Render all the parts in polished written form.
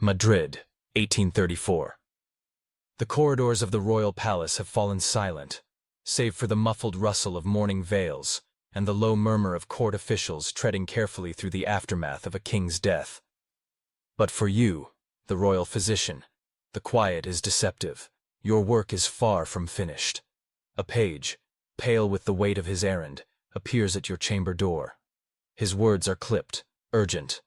Madrid, 1834. The corridors of the royal palace have fallen silent, save for the muffled rustle of mourning veils and the low murmur of court officials treading carefully through the aftermath of a king's death. But for you, the royal physician, the quiet is deceptive. Your work is far from finished. A page, pale with the weight of his errand, appears at your chamber door. His words are clipped, urgent.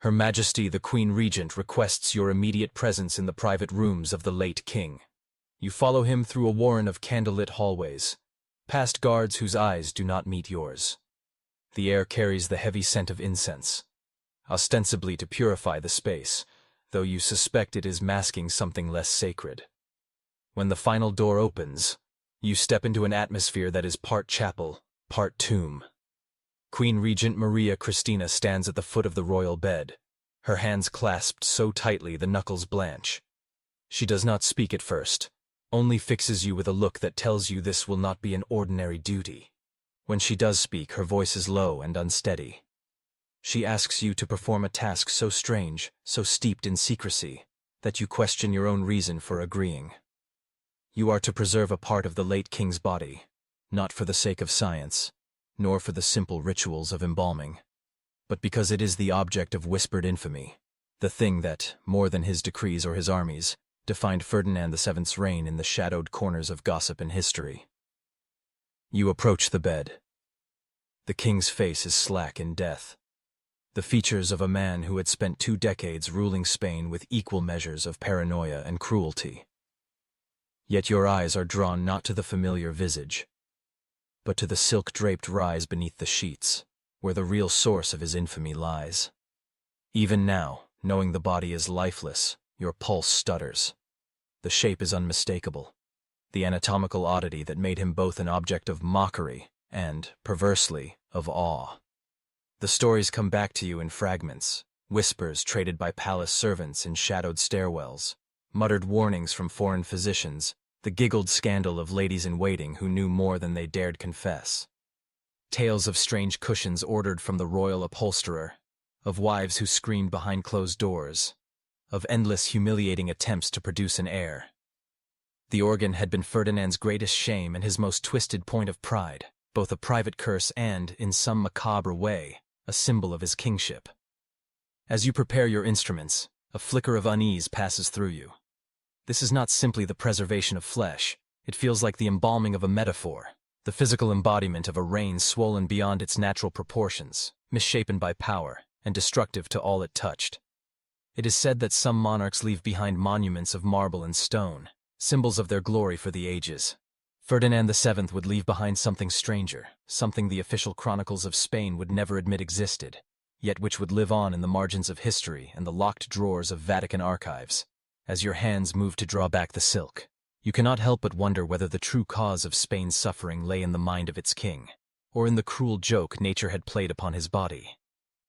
Her Majesty the Queen Regent requests your immediate presence in the private rooms of the late king. You follow him through a warren of candlelit hallways, past guards whose eyes do not meet yours. The air carries the heavy scent of incense, ostensibly to purify the space, though you suspect it is masking something less sacred. When the final door opens, you step into an atmosphere that is part chapel, part tomb. Queen Regent Maria Cristina stands at the foot of the royal bed, her hands clasped so tightly the knuckles blanch. She does not speak at first, only fixes you with a look that tells you this will not be an ordinary duty. When she does speak, her voice is low and unsteady. She asks you to perform a task so strange, so steeped in secrecy, that you question your own reason for agreeing. You are to preserve a part of the late king's body, not for the sake of science, nor for the simple rituals of embalming, but because it is the object of whispered infamy, the thing that, more than his decrees or his armies, defined Ferdinand VII's reign in the shadowed corners of gossip and history. You approach the bed. The king's face is slack in death, the features of a man who had spent 2 decades ruling Spain with equal measures of paranoia and cruelty. Yet your eyes are drawn not to the familiar visage, but to the silk-draped rise beneath the sheets, where the real source of his infamy lies. Even now, knowing the body is lifeless, your pulse stutters. The shape is unmistakable, the anatomical oddity that made him both an object of mockery and, perversely, of awe. The stories come back to you in fragments, whispers traded by palace servants in shadowed stairwells, muttered warnings from foreign physicians, the giggled scandal of ladies-in-waiting who knew more than they dared confess. Tales of strange cushions ordered from the royal upholsterer, of wives who screamed behind closed doors, of endless humiliating attempts to produce an heir. The organ had been Ferdinand's greatest shame and his most twisted point of pride, both a private curse and, in some macabre way, a symbol of his kingship. As you prepare your instruments, a flicker of unease passes through you. This is not simply the preservation of flesh, it feels like the embalming of a metaphor, the physical embodiment of a reign swollen beyond its natural proportions, misshapen by power, and destructive to all it touched. It is said that some monarchs leave behind monuments of marble and stone, symbols of their glory for the ages. Ferdinand VII would leave behind something stranger, something the official chronicles of Spain would never admit existed, yet which would live on in the margins of history and the locked drawers of Vatican archives. As your hands move to draw back the silk, you cannot help but wonder whether the true cause of Spain's suffering lay in the mind of its king, or in the cruel joke nature had played upon his body.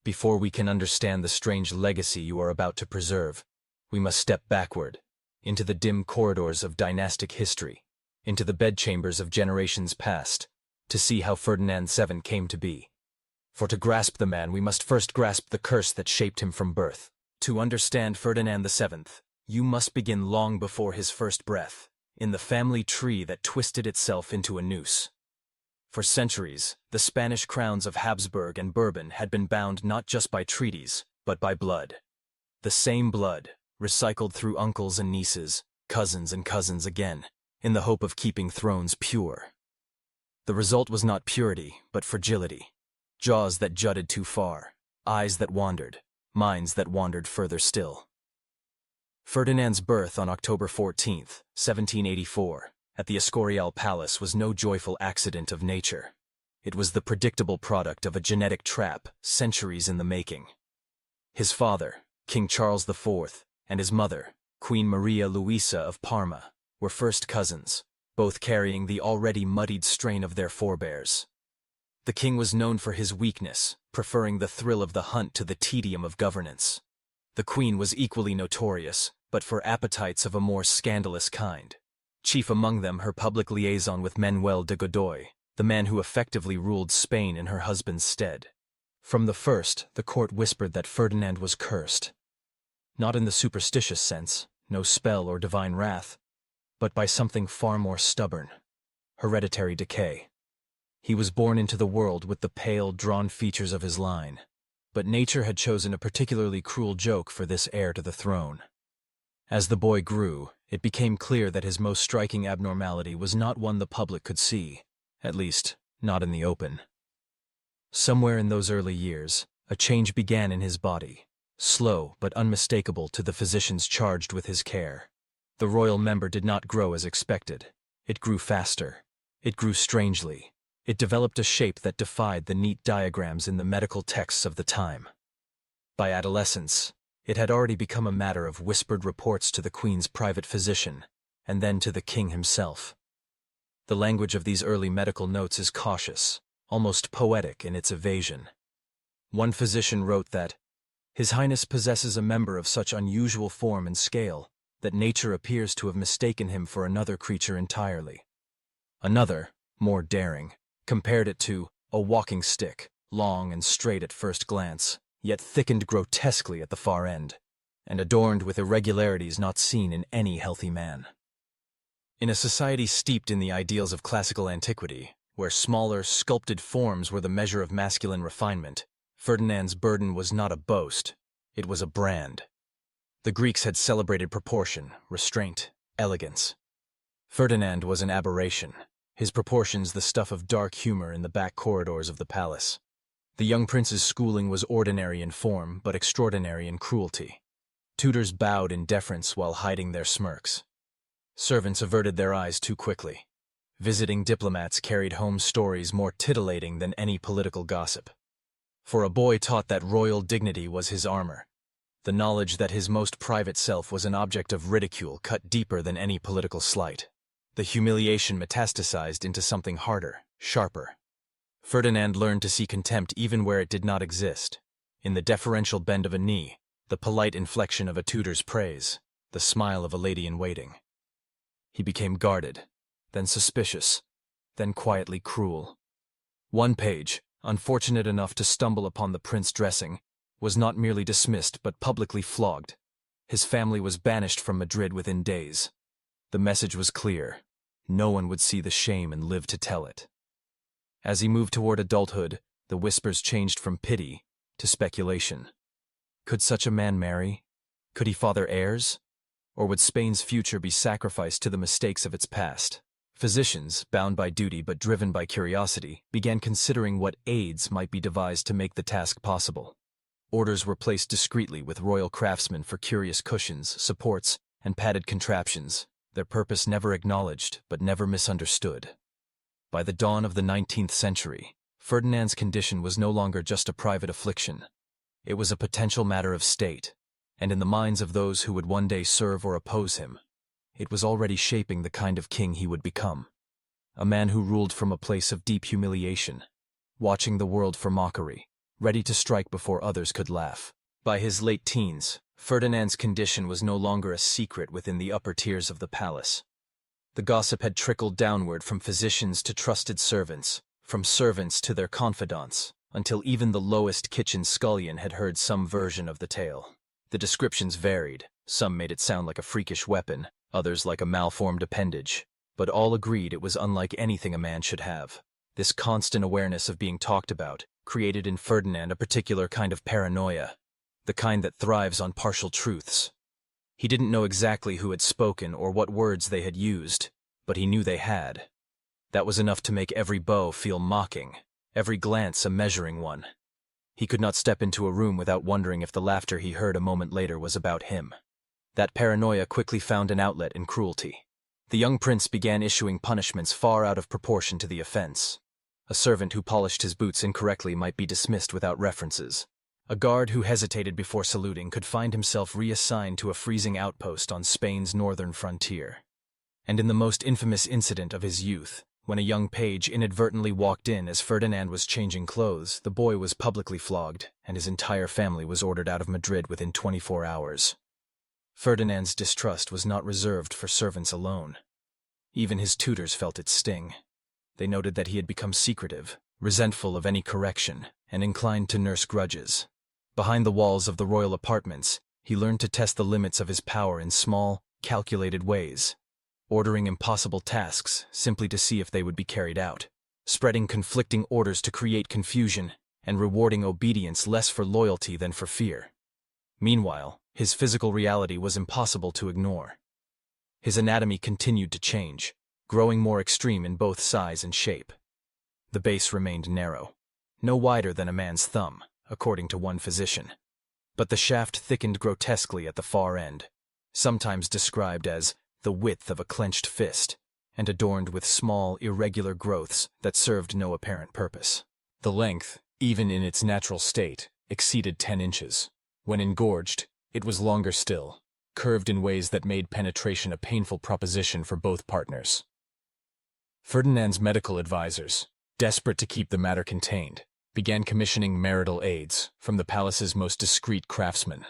Before we can understand the strange legacy you are about to preserve, we must step backward, into the dim corridors of dynastic history, into the bedchambers of generations past, to see how Ferdinand VII came to be. For to grasp the man, we must first grasp the curse that shaped him from birth. To understand Ferdinand VII, you must begin long before his first breath, in the family tree that twisted itself into a noose. For centuries, the Spanish crowns of Habsburg and Bourbon had been bound not just by treaties, but by blood. The same blood, recycled through uncles and nieces, cousins and cousins again, in the hope of keeping thrones pure. The result was not purity, but fragility. Jaws that jutted too far, eyes that wandered, minds that wandered further still. Ferdinand's birth on October 14, 1784, at the Escorial Palace was no joyful accident of nature. It was the predictable product of a genetic trap centuries in the making. His father, King Charles IV, and his mother, Queen Maria Luisa of Parma, were first cousins, both carrying the already muddied strain of their forebears. The king was known for his weakness, preferring the thrill of the hunt to the tedium of governance. The queen was equally notorious, but for appetites of a more scandalous kind. Chief among them her public liaison with Manuel de Godoy, the man who effectively ruled Spain in her husband's stead. From the first, the court whispered that Ferdinand was cursed. not in the superstitious sense, no spell or divine wrath, but by something far more stubborn: hereditary decay. He was born into the world with the pale, drawn features of his line, but nature had chosen a particularly cruel joke for this heir to the throne. As the boy grew, it became clear that his most striking abnormality was not one the public could see, at least, not in the open. Somewhere in those early years, a change began in his body, slow but unmistakable to the physicians charged with his care. The royal member did not grow as expected. It grew faster. It grew strangely. It developed a shape that defied the neat diagrams in the medical texts of the time. By adolescence, it had already become a matter of whispered reports to the Queen's private physician, and then to the king himself. The language of these early medical notes is cautious, almost poetic in its evasion. One physician wrote that, "His Highness possesses a member of such unusual form and scale that nature appears to have mistaken him for another creature entirely." Another, more daring, compared it to a walking stick, long and straight at first glance, yet thickened grotesquely at the far end, and adorned with irregularities not seen in any healthy man. In a society steeped in the ideals of classical antiquity, where smaller, sculpted forms were the measure of masculine refinement, Ferdinand's burden was not a boast, it was a brand. The Greeks had celebrated proportion, restraint, elegance. Ferdinand was an aberration, his proportions the stuff of dark humor in the back corridors of the palace. The young prince's schooling was ordinary in form, but extraordinary in cruelty. Tutors bowed in deference while hiding their smirks. Servants averted their eyes too quickly. Visiting diplomats carried home stories more titillating than any political gossip. For a boy taught that royal dignity was his armor, the knowledge that his most private self was an object of ridicule cut deeper than any political slight. The humiliation metastasized into something harder, sharper. Ferdinand learned to see contempt even where it did not exist, in the deferential bend of a knee, the polite inflection of a tutor's praise, the smile of a lady-in-waiting. He became guarded, then suspicious, then quietly cruel. One page, unfortunate enough to stumble upon the prince dressing, was not merely dismissed but publicly flogged. His family was banished from Madrid within days. The message was clear: no one would see the shame and live to tell it. As he moved toward adulthood, the whispers changed from pity to speculation. Could such a man marry? Could he father heirs? Or would Spain's future be sacrificed to the mistakes of its past? Physicians, bound by duty but driven by curiosity, began considering what aids might be devised to make the task possible. Orders were placed discreetly with royal craftsmen for curious cushions, supports, and padded contraptions, their purpose never acknowledged but never misunderstood. By the dawn of the 19th century, Ferdinand's condition was no longer just a private affliction. It was a potential matter of state, and in the minds of those who would one day serve or oppose him, it was already shaping the kind of king he would become. A man who ruled from a place of deep humiliation, watching the world for mockery, ready to strike before others could laugh. By his late teens, Ferdinand's condition was no longer a secret within the upper tiers of the palace. The gossip had trickled downward from physicians to trusted servants, from servants to their confidants, until even the lowest kitchen scullion had heard some version of the tale. The descriptions varied. Some made it sound like a freakish weapon, others like a malformed appendage, but all agreed it was unlike anything a man should have. This constant awareness of being talked about created in Ferdinand a particular kind of paranoia, the kind that thrives on partial truths. He didn't know exactly who had spoken or what words they had used, but he knew they had. That was enough to make every bow feel mocking, every glance a measuring one. He could not step into a room without wondering if the laughter he heard a moment later was about him. That paranoia quickly found an outlet in cruelty. The young prince began issuing punishments far out of proportion to the offense. A servant who polished his boots incorrectly might be dismissed without references. A guard who hesitated before saluting could find himself reassigned to a freezing outpost on Spain's northern frontier. And in the most infamous incident of his youth, when a young page inadvertently walked in as Ferdinand was changing clothes, the boy was publicly flogged, and his entire family was ordered out of Madrid within 24 hours. Ferdinand's distrust was not reserved for servants alone. Even his tutors felt its sting. They noted that he had become secretive, resentful of any correction, and inclined to nurse grudges. Behind the walls of the royal apartments, He learned to test the limits of his power in small, calculated ways, ordering impossible tasks simply to see if they would be carried out, spreading conflicting orders to create confusion, and rewarding obedience less for loyalty than for fear. Meanwhile, his physical reality was impossible to ignore. His anatomy continued to change, growing more extreme in both size and shape. The base remained narrow, no wider than a man's thumb, according to one physician. But the shaft thickened grotesquely at the far end, sometimes described as the width of a clenched fist, and adorned with small, irregular growths that served no apparent purpose. The length, even in its natural state, exceeded 10 inches. When engorged, it was longer still, curved in ways that made penetration a painful proposition for both partners. Ferdinand's medical advisors, desperate to keep the matter contained, began commissioning marital aids from the palace's most discreet craftsmen.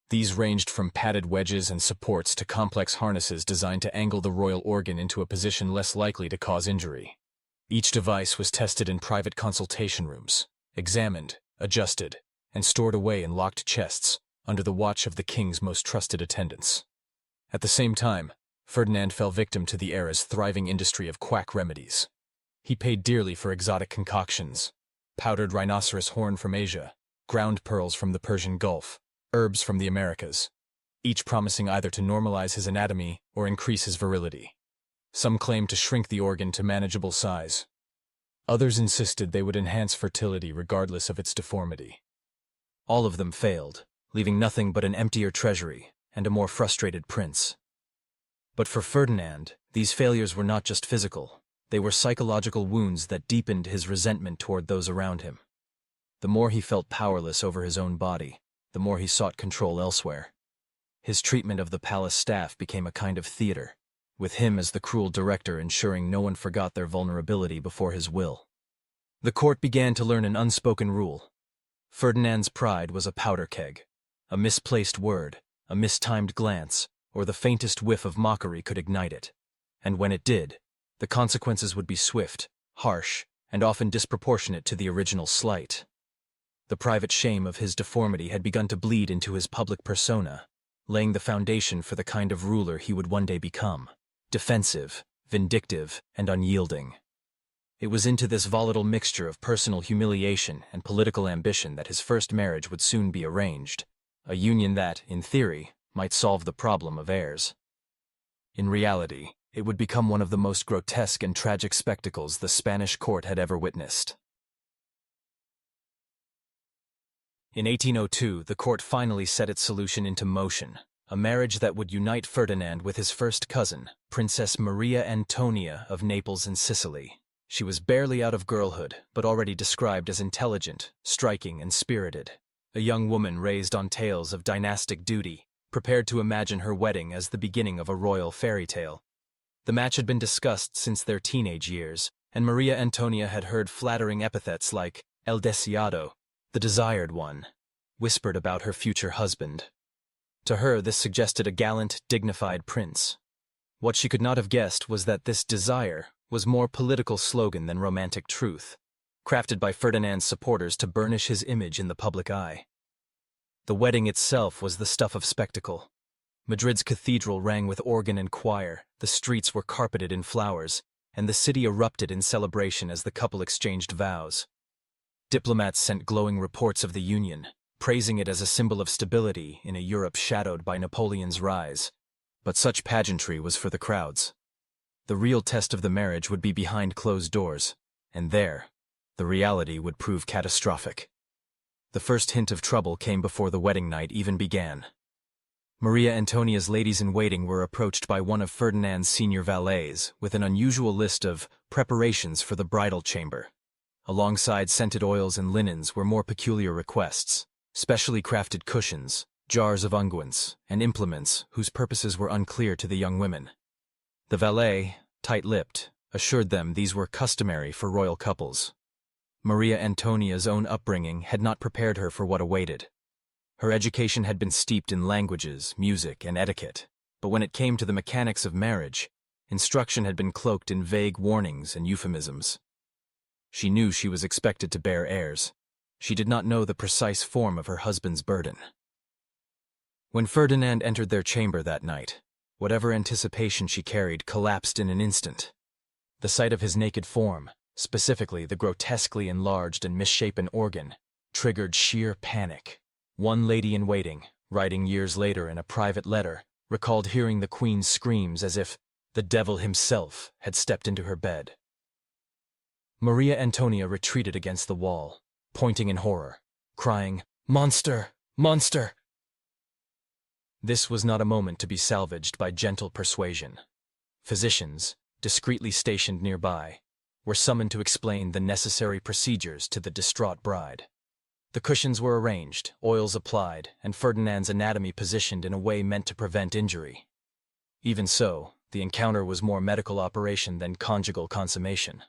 These ranged from padded wedges and supports to complex harnesses designed to angle the royal organ into a position less likely to cause injury. Each device was tested in private consultation rooms, examined, adjusted, and stored away in locked chests under the watch of the king's most trusted attendants. At the same time, Ferdinand fell victim to the era's thriving industry of quack remedies. He paid dearly for exotic concoctions: powdered rhinoceros horn from Asia, ground pearls from the Persian Gulf, herbs from the Americas, each promising either to normalize his anatomy or increase his virility. Some claimed to shrink the organ to manageable size. Others insisted they would enhance fertility regardless of its deformity. All of them failed, leaving nothing but an emptier treasury and a more frustrated prince. But for Ferdinand, these failures were not just physical. They were psychological wounds that deepened his resentment toward those around him. The more he felt powerless over his own body, the more he sought control elsewhere. His treatment of the palace staff became a kind of theater, with him as the cruel director ensuring no one forgot their vulnerability before his will. The court began to learn an unspoken rule. Ferdinand's pride was a powder keg. A misplaced word, a mistimed glance, or the faintest whiff of mockery could ignite it. And when it did, the consequences would be swift, harsh, and often disproportionate to the original slight. The private shame of his deformity had begun to bleed into his public persona, laying the foundation for the kind of ruler he would one day become: defensive, vindictive, and unyielding. It was into this volatile mixture of personal humiliation and political ambition that his first marriage would soon be arranged, a union that, in theory, might solve the problem of heirs. In reality, it would become one of the most grotesque and tragic spectacles the Spanish court had ever witnessed. In 1802, the court finally set its solution into motion, a marriage that would unite Ferdinand with his first cousin, Princess Maria Antonia of Naples and Sicily. She was barely out of girlhood, but already described as intelligent, striking, and spirited. A young woman raised on tales of dynastic duty, prepared to imagine her wedding as the beginning of a royal fairy tale. The match had been discussed since their teenage years, and Maria Antonia had heard flattering epithets like El Deseado, the desired one, whispered about her future husband. To her, this suggested a gallant, dignified prince. What she could not have guessed was that this desire was more political slogan than romantic truth, crafted by Ferdinand's supporters to burnish his image in the public eye. The wedding itself was the stuff of spectacle. Madrid's cathedral rang with organ and choir, the streets were carpeted in flowers, and the city erupted in celebration as the couple exchanged vows. Diplomats sent glowing reports of the union, praising it as a symbol of stability in a Europe shadowed by Napoleon's rise. But such pageantry was for the crowds. The real test of the marriage would be behind closed doors, and there, the reality would prove catastrophic. The first hint of trouble came before the wedding night even began. Maria Antonia's ladies-in-waiting were approached by one of Ferdinand's senior valets with an unusual list of preparations for the bridal chamber. Alongside scented oils and linens were more peculiar requests: specially crafted cushions, jars of unguents, and implements whose purposes were unclear to the young women. The valet, tight-lipped, assured them these were customary for royal couples. Maria Antonia's own upbringing had not prepared her for what awaited. Her education had been steeped in languages, music, and etiquette, but when it came to the mechanics of marriage, instruction had been cloaked in vague warnings and euphemisms. She knew she was expected to bear heirs. She did not know the precise form of her husband's burden. When Ferdinand entered their chamber that night, whatever anticipation she carried collapsed in an instant. The sight of his naked form, specifically the grotesquely enlarged and misshapen organ, triggered sheer panic. One lady-in-waiting, writing years later in a private letter, recalled hearing the Queen's screams as if the devil himself had stepped into her bed. Maria Antonia retreated against the wall, pointing in horror, crying, "Monster! Monster!" This was not a moment to be salvaged by gentle persuasion. Physicians, discreetly stationed nearby, were summoned to explain the necessary procedures to the distraught bride. The cushions were arranged, oils applied, and Ferdinand's anatomy positioned in a way meant to prevent injury. Even so, the encounter was more medical operation than conjugal consummation.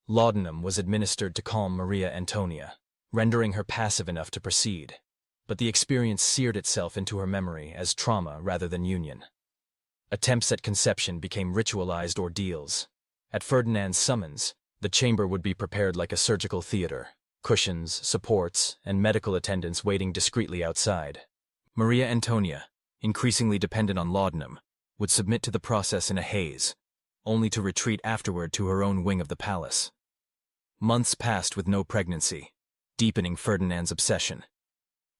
Laudanum was administered to calm Maria Antonia, rendering her passive enough to proceed, but the experience seared itself into her memory as trauma rather than union. Attempts at conception became ritualized ordeals. At Ferdinand's summons, the chamber would be prepared like a surgical theater, cushions, supports, and medical attendants waiting discreetly outside. Maria Antonia, increasingly dependent on laudanum, would submit to the process in a haze, only to retreat afterward to her own wing of the palace. Months passed with no pregnancy, deepening Ferdinand's obsession.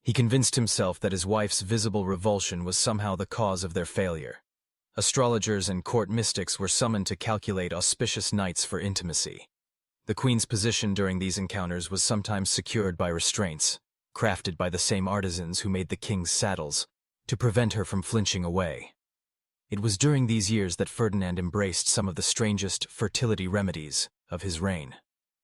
He convinced himself that his wife's visible revulsion was somehow the cause of their failure. Astrologers and court mystics were summoned to calculate auspicious nights for intimacy. The Queen's position during these encounters was sometimes secured by restraints, crafted by the same artisans who made the king's saddles, to prevent her from flinching away. It was during these years that Ferdinand embraced some of the strangest fertility remedies of his reign.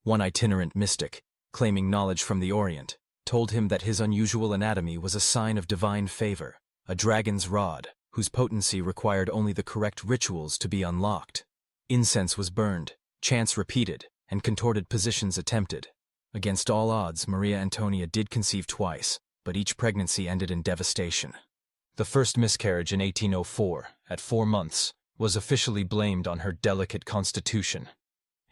One itinerant mystic, claiming knowledge from the Orient, told him that his unusual anatomy was a sign of divine favor, a dragon's rod, whose potency required only the correct rituals to be unlocked. Incense was burned, chants repeated, and contorted positions attempted. Against all odds, Maria Antonia did conceive twice, but each pregnancy ended in devastation. The first miscarriage in 1804, at 4 months, was officially blamed on her delicate constitution.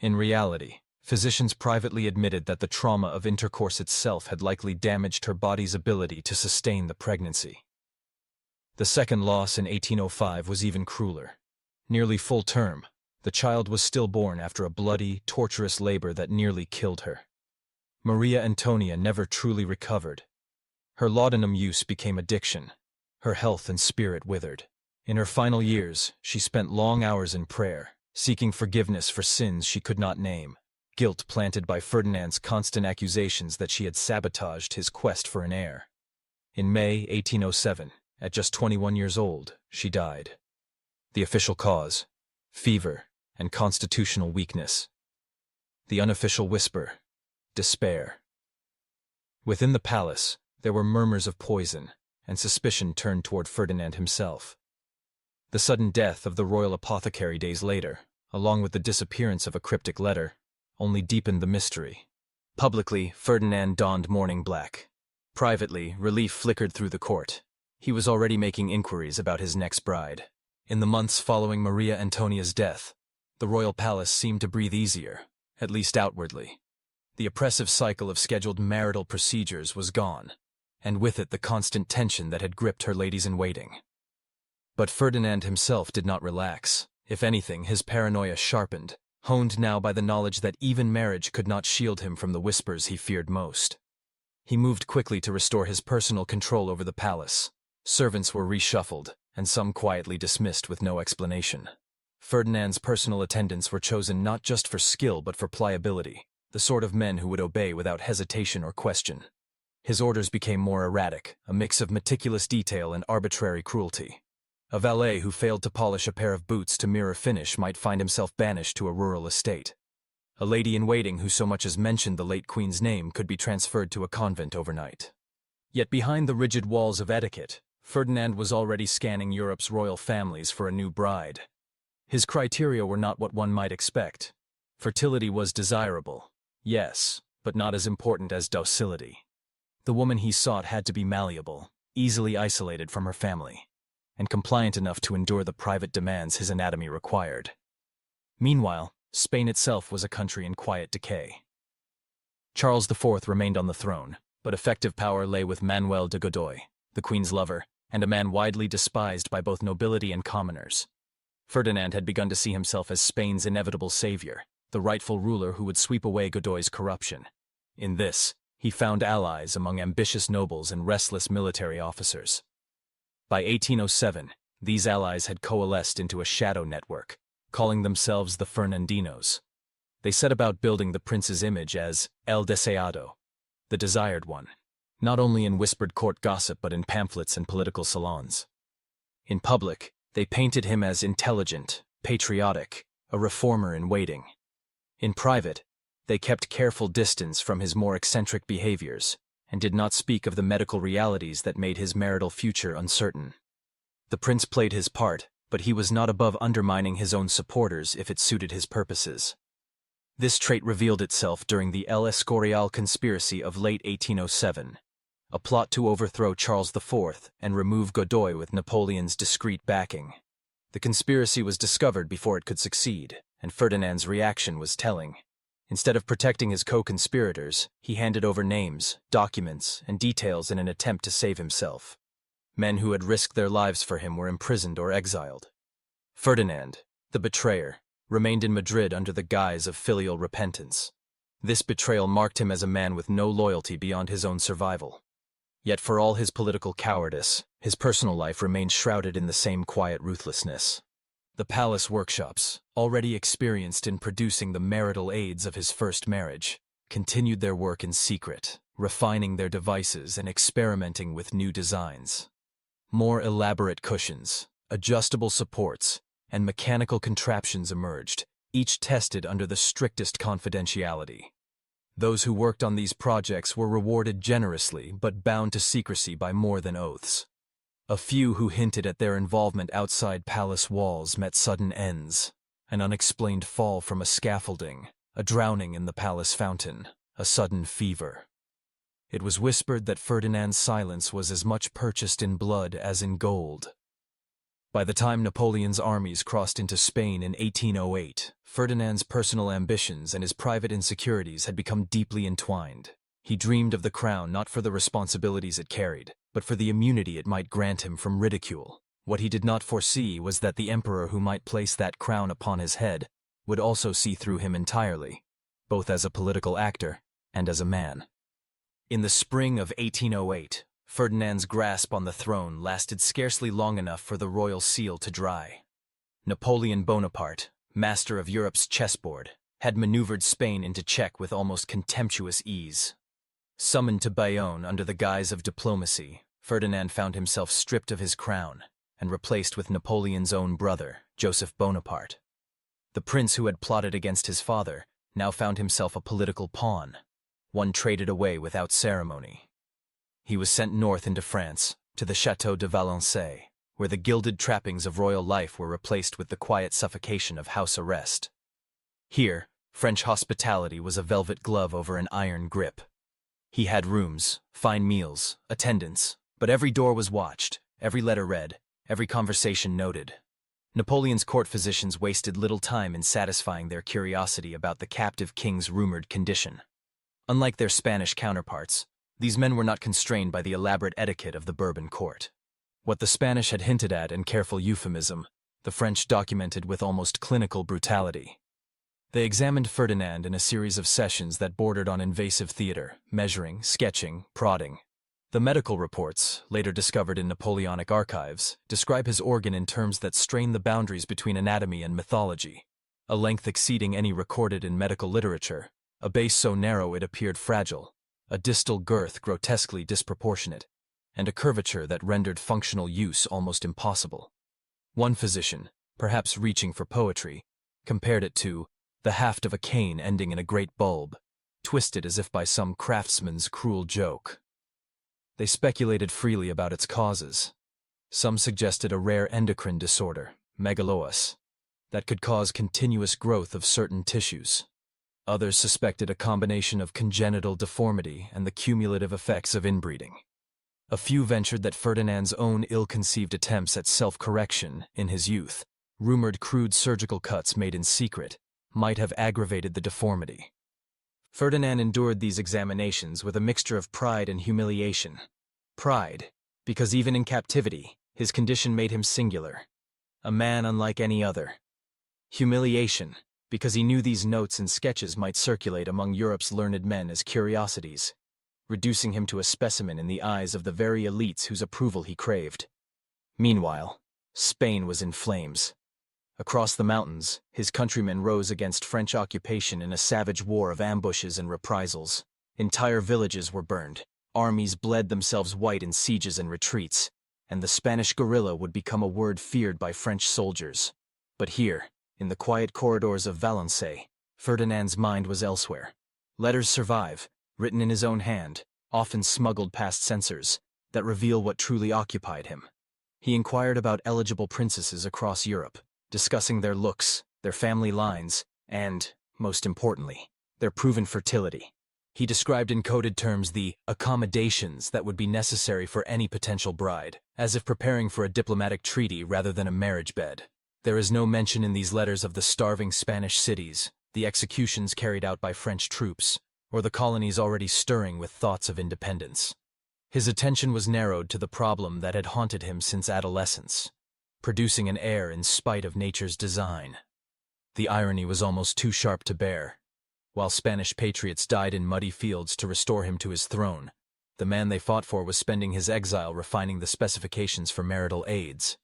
In reality, physicians privately admitted that the trauma of intercourse itself had likely damaged her body's ability to sustain the pregnancy. The second loss in 1805 was even crueler. Nearly full term, the child was stillborn after a bloody, torturous labor that nearly killed her. Maria Antonia never truly recovered. Her laudanum use became addiction. Her health and spirit withered. In her final years, she spent long hours in prayer, seeking forgiveness for sins she could not name, guilt planted by Ferdinand's constant accusations that she had sabotaged his quest for an heir. In May 1807, at just 21 years old, she died. The official cause: fever and constitutional weakness. The unofficial whisper: despair. Within the palace, there were murmurs of poison, and suspicion turned toward Ferdinand himself. The sudden death of the royal apothecary days later, along with the disappearance of a cryptic letter, only deepened the mystery. Publicly, Ferdinand donned mourning black. Privately, relief flickered through the court. He was already making inquiries about his next bride. In the months following Maria Antonia's death, the royal palace seemed to breathe easier, at least outwardly. The oppressive cycle of scheduled marital procedures was gone, and with it the constant tension that had gripped her ladies-in-waiting. But Ferdinand himself did not relax. If anything, his paranoia sharpened, honed now by the knowledge that even marriage could not shield him from the whispers he feared most. He moved quickly to restore his personal control over the palace. Servants were reshuffled, and some quietly dismissed with no explanation. Ferdinand's personal attendants were chosen not just for skill but for pliability, the sort of men who would obey without hesitation or question. His orders became more erratic, a mix of meticulous detail and arbitrary cruelty. A valet who failed to polish a pair of boots to mirror finish might find himself banished to a rural estate. A lady-in-waiting who so much as mentioned the late Queen's name could be transferred to a convent overnight. Yet behind the rigid walls of etiquette, Ferdinand was already scanning Europe's royal families for a new bride. His criteria were not what one might expect. Fertility was desirable, yes, but not as important as docility. The woman he sought had to be malleable, easily isolated from her family, and compliant enough to endure the private demands his anatomy required. Meanwhile, Spain itself was a country in quiet decay. Charles IV remained on the throne, but effective power lay with Manuel de Godoy, the Queen's lover, and a man widely despised by both nobility and commoners. Ferdinand had begun to see himself as Spain's inevitable savior, the rightful ruler who would sweep away Godoy's corruption. In this, he found allies among ambitious nobles and restless military officers. By 1807, these allies had coalesced into a shadow network, calling themselves the Fernandinos. They set about building the prince's image as El Deseado, the desired one, not only in whispered court gossip but in pamphlets and political salons. In public, they painted him as intelligent, patriotic, a reformer in waiting. In private, they kept careful distance from his more eccentric behaviors and did not speak of the medical realities that made his marital future uncertain. The prince played his part, but he was not above undermining his own supporters if it suited his purposes. This trait revealed itself during the El Escorial conspiracy of late 1807, a plot to overthrow Charles IV and remove Godoy with Napoleon's discreet backing. The conspiracy was discovered before it could succeed, and Ferdinand's reaction was telling. Instead of protecting his co-conspirators, he handed over names, documents, and details in an attempt to save himself. Men who had risked their lives for him were imprisoned or exiled. Ferdinand, the betrayer, remained in Madrid under the guise of filial repentance. This betrayal marked him as a man with no loyalty beyond his own survival. Yet for all his political cowardice, his personal life remained shrouded in the same quiet ruthlessness. The palace workshops, already experienced in producing the marital aids of his first marriage, continued their work in secret, refining their devices and experimenting with new designs. More elaborate cushions, adjustable supports, and mechanical contraptions emerged, each tested under the strictest confidentiality. Those who worked on these projects were rewarded generously but bound to secrecy by more than oaths. A few who hinted at their involvement outside palace walls met sudden ends: an unexplained fall from a scaffolding, a drowning in the palace fountain, a sudden fever. It was whispered that Ferdinand's silence was as much purchased in blood as in gold. By the time Napoleon's armies crossed into Spain in 1808, Ferdinand's personal ambitions and his private insecurities had become deeply entwined. He dreamed of the crown not for the responsibilities it carried, but for the immunity it might grant him from ridicule. What he did not foresee was that the emperor who might place that crown upon his head would also see through him entirely, both as a political actor and as a man. In the spring of 1808, Ferdinand's grasp on the throne lasted scarcely long enough for the royal seal to dry. Napoleon Bonaparte, master of Europe's chessboard, had maneuvered Spain into check with almost contemptuous ease. Summoned to Bayonne under the guise of diplomacy, Ferdinand found himself stripped of his crown and replaced with Napoleon's own brother, Joseph Bonaparte. The prince who had plotted against his father now found himself a political pawn, one traded away without ceremony. He was sent north into France, to the Château de Valençay, where the gilded trappings of royal life were replaced with the quiet suffocation of house arrest. Here, French hospitality was a velvet glove over an iron grip. He had rooms, fine meals, attendants, but every door was watched, every letter read, every conversation noted. Napoleon's court physicians wasted little time in satisfying their curiosity about the captive king's rumored condition. Unlike their Spanish counterparts, these men were not constrained by the elaborate etiquette of the Bourbon court. What the Spanish had hinted at in careful euphemism, the French documented with almost clinical brutality. They examined Ferdinand in a series of sessions that bordered on invasive theater, measuring, sketching, prodding. The medical reports, later discovered in Napoleonic archives, describe his organ in terms that strain the boundaries between anatomy and mythology, a length exceeding any recorded in medical literature, a base so narrow it appeared fragile, a distal girth grotesquely disproportionate, and a curvature that rendered functional use almost impossible. One physician, perhaps reaching for poetry, compared it to the haft of a cane ending in a great bulb, twisted as if by some craftsman's cruel joke. They speculated freely about its causes. Some suggested a rare endocrine disorder, megaloas, that could cause continuous growth of certain tissues. Others suspected a combination of congenital deformity and the cumulative effects of inbreeding. A few ventured that Ferdinand's own ill-conceived attempts at self-correction in his youth, rumored crude surgical cuts made in secret, might have aggravated the deformity. Ferdinand endured these examinations with a mixture of pride and humiliation. Pride, because even in captivity, his condition made him singular, a man unlike any other. Humiliation, because he knew these notes and sketches might circulate among Europe's learned men as curiosities, reducing him to a specimen in the eyes of the very elites whose approval he craved. Meanwhile, Spain was in flames. Across the mountains, his countrymen rose against French occupation in a savage war of ambushes and reprisals. Entire villages were burned, armies bled themselves white in sieges and retreats, and the Spanish guerrilla would become a word feared by French soldiers. But here, in the quiet corridors of Valence, Ferdinand's mind was elsewhere. Letters survive, written in his own hand, often smuggled past censors, that reveal what truly occupied him. He inquired about eligible princesses across Europe, discussing their looks, their family lines, and, most importantly, their proven fertility. He described in coded terms the accommodations that would be necessary for any potential bride, as if preparing for a diplomatic treaty rather than a marriage bed. There is no mention in these letters of the starving Spanish cities, the executions carried out by French troops, or the colonies already stirring with thoughts of independence. His attention was narrowed to the problem that had haunted him since adolescence, producing an heir in spite of nature's design. The irony was almost too sharp to bear. While Spanish patriots died in muddy fields to restore him to his throne, the man they fought for was spending his exile refining the specifications for marital aids.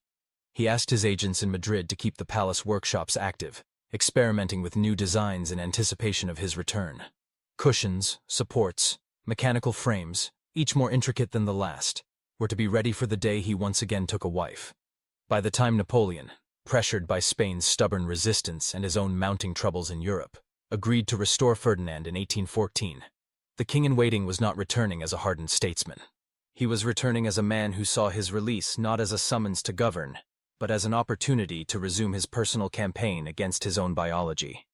He asked his agents in Madrid to keep the palace workshops active, experimenting with new designs in anticipation of his return. Cushions, supports, mechanical frames, each more intricate than the last, were to be ready for the day he once again took a wife. By the time Napoleon, pressured by Spain's stubborn resistance and his own mounting troubles in Europe, agreed to restore Ferdinand in 1814, the king-in-waiting was not returning as a hardened statesman. He was returning as a man who saw his release not as a summons to govern, but as an opportunity to resume his personal campaign against his own biology.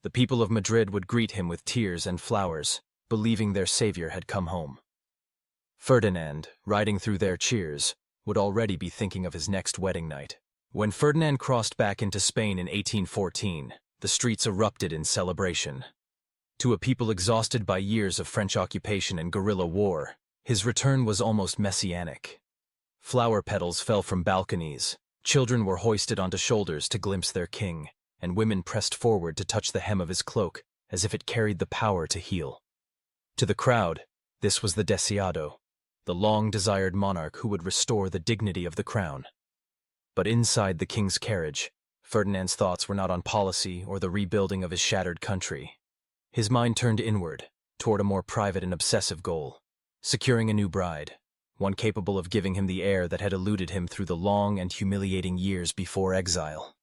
The people of Madrid would greet him with tears and flowers, believing their savior had come home. Ferdinand, riding through their cheers, would already be thinking of his next wedding night. When Ferdinand crossed back into Spain in 1814, the streets erupted in celebration. To a people exhausted by years of French occupation and guerrilla war, his return was almost messianic. Flower petals fell from balconies, children were hoisted onto shoulders to glimpse their king, and women pressed forward to touch the hem of his cloak as if it carried the power to heal. To the crowd, this was the Deseado, the long-desired monarch who would restore the dignity of the crown. But inside the king's carriage, Ferdinand's thoughts were not on policy or the rebuilding of his shattered country. His mind turned inward, toward a more private and obsessive goal, securing a new bride, one capable of giving him the heir that had eluded him through the long and humiliating years before exile.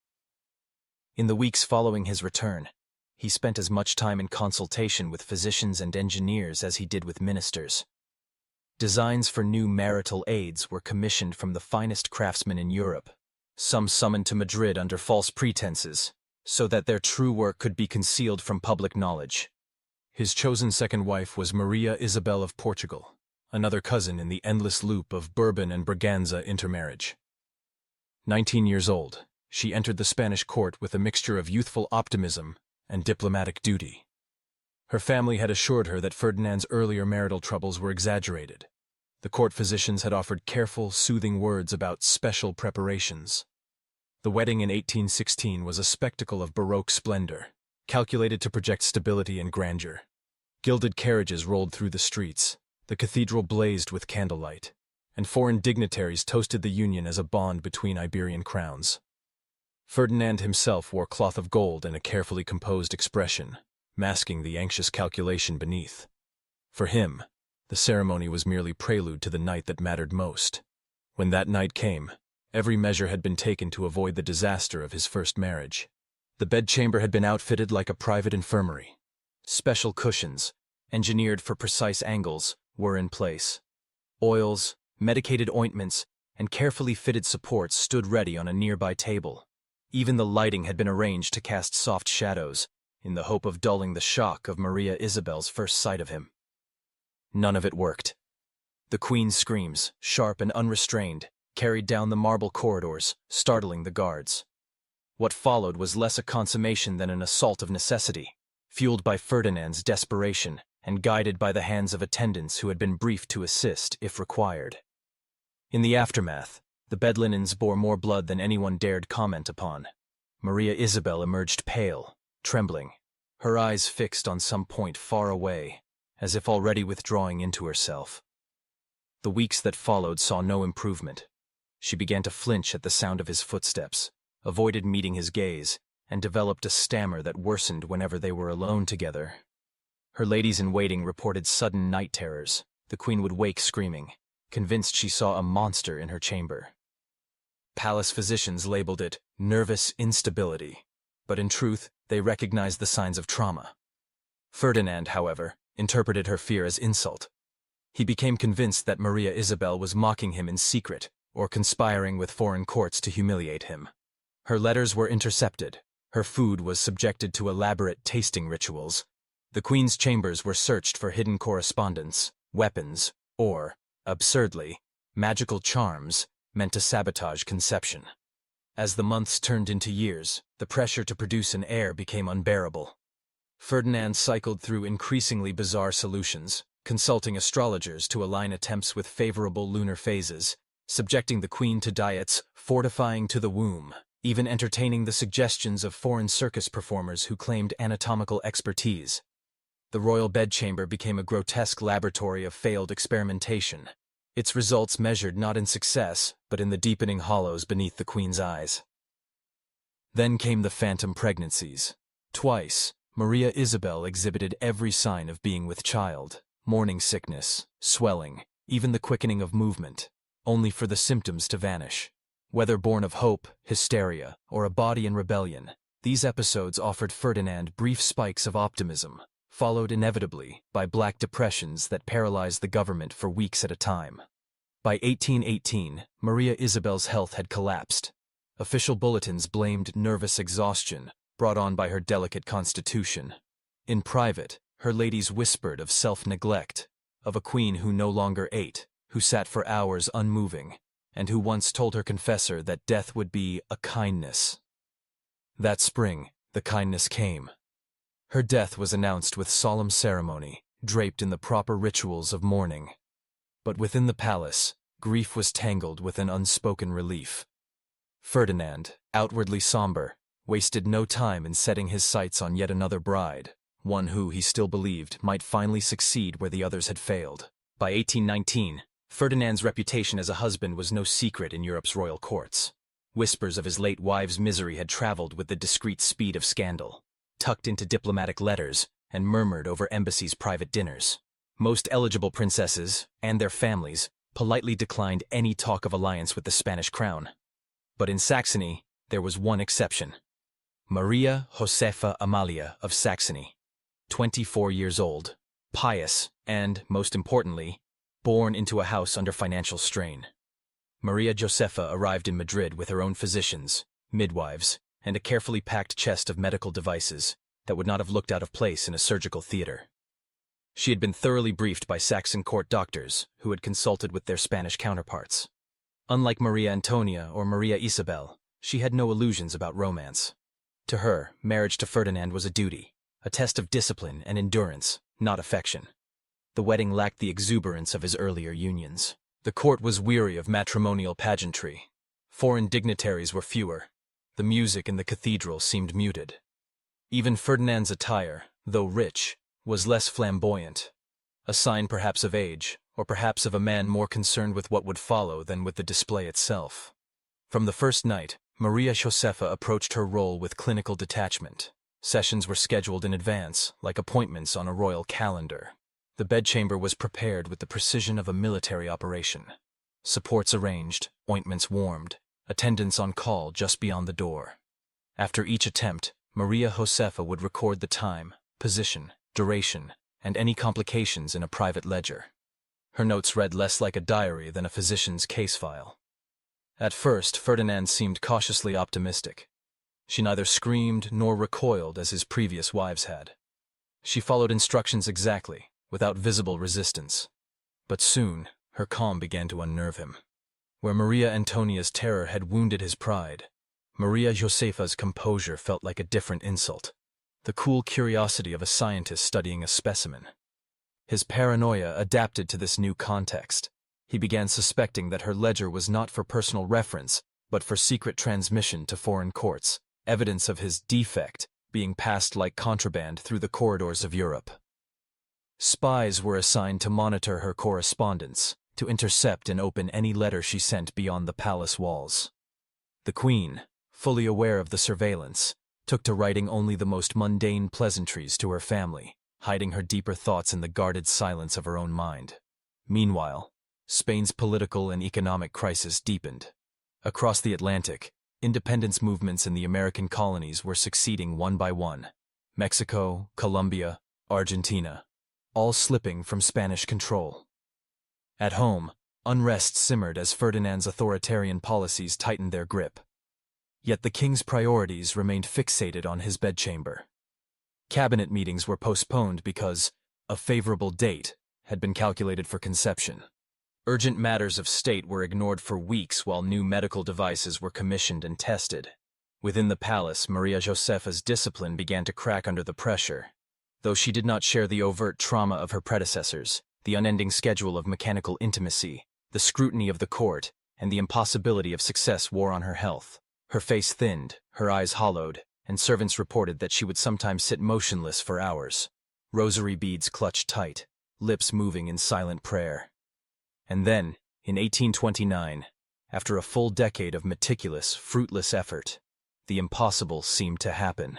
In the weeks following his return, he spent as much time in consultation with physicians and engineers as he did with ministers. Designs for new marital aids were commissioned from the finest craftsmen in Europe, some summoned to Madrid under false pretenses, so that their true work could be concealed from public knowledge. His chosen second wife was Maria Isabel of Portugal, another cousin in the endless loop of Bourbon and Braganza intermarriage. 19 years old, she entered the Spanish court with a mixture of youthful optimism and diplomatic duty. Her family had assured her that Ferdinand's earlier marital troubles were exaggerated. The court physicians had offered careful, soothing words about special preparations. The wedding in 1816 was a spectacle of Baroque splendor, calculated to project stability and grandeur. Gilded carriages rolled through the streets, the cathedral blazed with candlelight, and foreign dignitaries toasted the union as a bond between Iberian crowns. Ferdinand himself wore cloth of gold and a carefully composed expression, masking the anxious calculation beneath. For him, the ceremony was merely prelude to the night that mattered most. When that night came, every measure had been taken to avoid the disaster of his first marriage. The bedchamber had been outfitted like a private infirmary. Special cushions, engineered for precise angles, were in place. Oils, medicated ointments, and carefully fitted supports stood ready on a nearby table. Even the lighting had been arranged to cast soft shadows, in the hope of dulling the shock of Maria Isabel's first sight of him. None of it worked. The Queen's screams, sharp and unrestrained, carried down the marble corridors, startling the guards. What followed was less a consummation than an assault of necessity, fueled by Ferdinand's desperation and guided by the hands of attendants who had been briefed to assist if required. In the aftermath, the bed linens bore more blood than anyone dared comment upon. Maria Isabel emerged pale, trembling, her eyes fixed on some point far away, as if already withdrawing into herself. The weeks that followed saw no improvement. She began to flinch at the sound of his footsteps, avoided meeting his gaze, and developed a stammer that worsened whenever they were alone together. Her ladies-in-waiting reported sudden night terrors. The queen would wake screaming, convinced she saw a monster in her chamber. Palace physicians labeled it nervous instability, but in truth, they recognized the signs of trauma. Ferdinand, however, interpreted her fear as insult. He became convinced that Maria Isabel was mocking him in secret or conspiring with foreign courts to humiliate him. Her letters were intercepted. Her food was subjected to elaborate tasting rituals. The queen's chambers were searched for hidden correspondence, weapons, or, absurdly, magical charms meant to sabotage conception. As the months turned into years, the pressure to produce an heir became unbearable. Ferdinand cycled through increasingly bizarre solutions, consulting astrologers to align attempts with favorable lunar phases, subjecting the queen to diets fortifying to the womb, even entertaining the suggestions of foreign circus performers who claimed anatomical expertise. The royal bedchamber became a grotesque laboratory of failed experimentation, its results measured not in success, but in the deepening hollows beneath the queen's eyes. Then came the phantom pregnancies. Twice, Maria Isabel exhibited every sign of being with child: morning sickness, swelling, even the quickening of movement, only for the symptoms to vanish. Whether born of hope, hysteria, or a body in rebellion, these episodes offered Ferdinand brief spikes of optimism, followed inevitably by black depressions that paralyzed the government for weeks at a time. By 1818, Maria Isabel's health had collapsed. Official bulletins blamed nervous exhaustion, brought on by her delicate constitution. In private, her ladies whispered of self-neglect, of a queen who no longer ate, who sat for hours unmoving, and who once told her confessor that death would be a kindness. That spring, the kindness came. Her death was announced with solemn ceremony, draped in the proper rituals of mourning. But within the palace, grief was tangled with an unspoken relief. Ferdinand, outwardly somber, wasted no time in setting his sights on yet another bride, one who, he still believed, might finally succeed where the others had failed. By 1819, Ferdinand's reputation as a husband was no secret in Europe's royal courts. Whispers of his late wife's misery had traveled with the discreet speed of scandal, tucked into diplomatic letters and murmured over embassies' private dinners. Most eligible princesses, and their families, politely declined any talk of alliance with the Spanish crown. But in Saxony, there was one exception. Maria Josefa Amalia of Saxony, 24 years old, pious, and, most importantly, born into a house under financial strain. Maria Josefa arrived in Madrid with her own physicians, midwives, and a carefully packed chest of medical devices that would not have looked out of place in a surgical theater. She had been thoroughly briefed by Saxon court doctors who had consulted with their Spanish counterparts. Unlike Maria Antonia or Maria Isabel, she had no illusions about romance. To her, marriage to Ferdinand was a duty, a test of discipline and endurance, not affection. The wedding lacked the exuberance of his earlier unions. The court was weary of matrimonial pageantry. Foreign dignitaries were fewer. The music in the cathedral seemed muted. Even Ferdinand's attire, though rich, was less flamboyant, a sign perhaps of age, or perhaps of a man more concerned with what would follow than with the display itself. From the first night, Maria Josefa approached her role with clinical detachment. Sessions were scheduled in advance, like appointments on a royal calendar. The bedchamber was prepared with the precision of a military operation. Supports arranged, ointments warmed, attendants on call just beyond the door. After each attempt, Maria Josefa would record the time, position, duration, and any complications in a private ledger. Her notes read less like a diary than a physician's case file. At first, Ferdinand seemed cautiously optimistic. She neither screamed nor recoiled as his previous wives had. She followed instructions exactly, without visible resistance. But soon, her calm began to unnerve him. Where Maria Antonia's terror had wounded his pride, Maria Josefa's composure felt like a different insult, the cool curiosity of a scientist studying a specimen. His paranoia adapted to this new context. He began suspecting that her ledger was not for personal reference, but for secret transmission to foreign courts, evidence of his defect being passed like contraband through the corridors of Europe. Spies were assigned to monitor her correspondence, to intercept and open any letter she sent beyond the palace walls. The Queen, fully aware of the surveillance, took to writing only the most mundane pleasantries to her family, hiding her deeper thoughts in the guarded silence of her own mind. Meanwhile, Spain's political and economic crisis deepened. Across the Atlantic, independence movements in the American colonies were succeeding one by one. Mexico, Colombia, Argentina, all slipping from Spanish control. At home, unrest simmered as Ferdinand's authoritarian policies tightened their grip. Yet the king's priorities remained fixated on his bedchamber. Cabinet meetings were postponed because a favorable date had been calculated for conception. Urgent matters of state were ignored for weeks while new medical devices were commissioned and tested. Within the palace, Maria Josefa's discipline began to crack under the pressure. Though she did not share the overt trauma of her predecessors, the unending schedule of mechanical intimacy, the scrutiny of the court, and the impossibility of success wore on her health. Her face thinned, her eyes hollowed, and servants reported that she would sometimes sit motionless for hours, rosary beads clutched tight, lips moving in silent prayer. And then, in 1829, after a full decade of meticulous, fruitless effort, the impossible seemed to happen.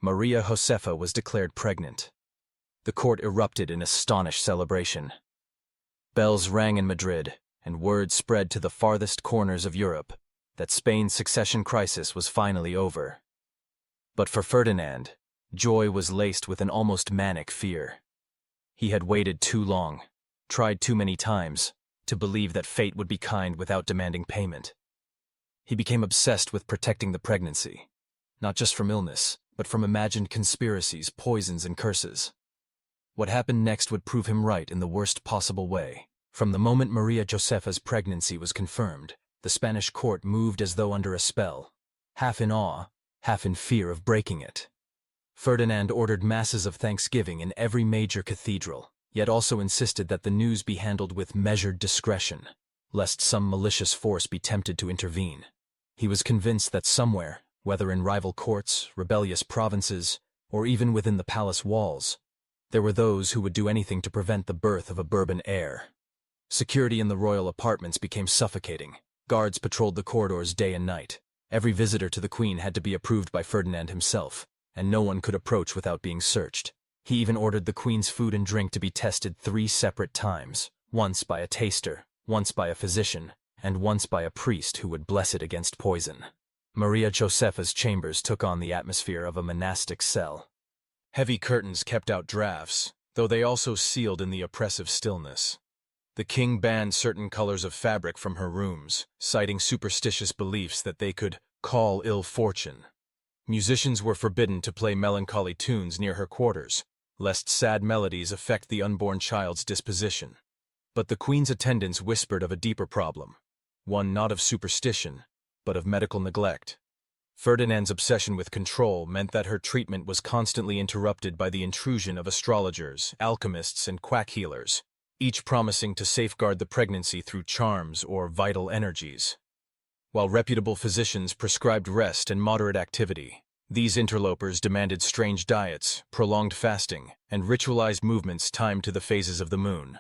Maria Josefa was declared pregnant. The court erupted in astonished celebration. Bells rang in Madrid, and word spread to the farthest corners of Europe that Spain's succession crisis was finally over. But for Ferdinand, joy was laced with an almost manic fear. He had waited too long, tried too many times, to believe that fate would be kind without demanding payment. He became obsessed with protecting the pregnancy, not just from illness, but from imagined conspiracies, poisons, and curses. What happened next would prove him right in the worst possible way. From the moment Maria Josefa's pregnancy was confirmed, the Spanish court moved as though under a spell, half in awe, half in fear of breaking it. Ferdinand ordered masses of thanksgiving in every major cathedral, yet also insisted that the news be handled with measured discretion, lest some malicious force be tempted to intervene. He was convinced that somewhere, whether in rival courts, rebellious provinces, or even within the palace walls, there were those who would do anything to prevent the birth of a Bourbon heir. Security in the royal apartments became suffocating. Guards patrolled the corridors day and night. Every visitor to the Queen had to be approved by Ferdinand himself, and no one could approach without being searched. He even ordered the Queen's food and drink to be tested 3 separate times, once by a taster, once by a physician, and once by a priest who would bless it against poison. Maria Josefa's chambers took on the atmosphere of a monastic cell. Heavy curtains kept out drafts, though they also sealed in the oppressive stillness. The king banned certain colors of fabric from her rooms, citing superstitious beliefs that they could call ill fortune. Musicians were forbidden to play melancholy tunes near her quarters, lest sad melodies affect the unborn child's disposition. But the Queen's attendants whispered of a deeper problem, one not of superstition, but of medical neglect. Ferdinand's obsession with control meant that her treatment was constantly interrupted by the intrusion of astrologers, alchemists, and quack healers, each promising to safeguard the pregnancy through charms or vital energies. While reputable physicians prescribed rest and moderate activity, these interlopers demanded strange diets, prolonged fasting, and ritualized movements timed to the phases of the moon.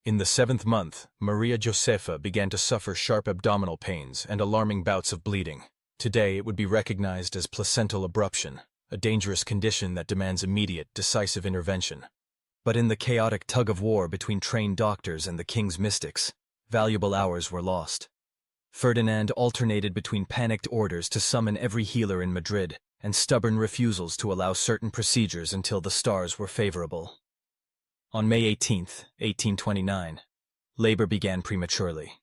In the 7th month, Maria Josefa began to suffer sharp abdominal pains and alarming bouts of bleeding. Today it would be recognized as placental abruption, a dangerous condition that demands immediate, decisive intervention. But in the chaotic tug-of-war between trained doctors and the king's mystics, valuable hours were lost. Ferdinand alternated between panicked orders to summon every healer in Madrid and stubborn refusals to allow certain procedures until the stars were favorable. On May 18, 1829, labor began prematurely.